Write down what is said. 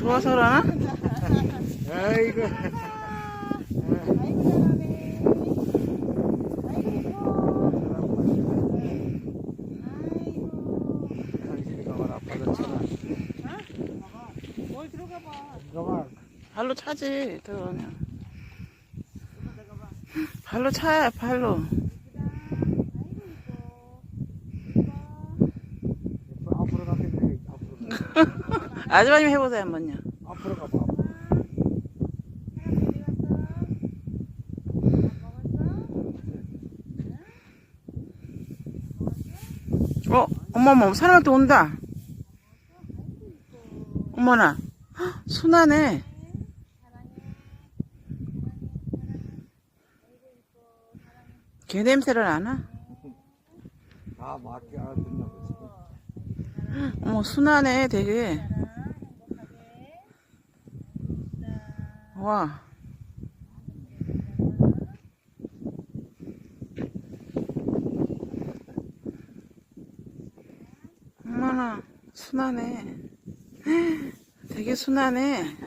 좋아서 그러나? 아이고. 뭘 들어가 봐. 들어가. 발로 차지, 들어가면. 발로 차야, 발로. 앞으로 가겠네. 앞으로. 아줌마님 해보세요, 한번요. 앞으로 가봐. 어머머, 사람한테 온다. 어머나, 헉, 순하네. 개 냄새를 아나? 다 맞게 알아듣나 보지. 어머, 순하네, 되게. 와. 어머나, 순하네. 되게 순하네.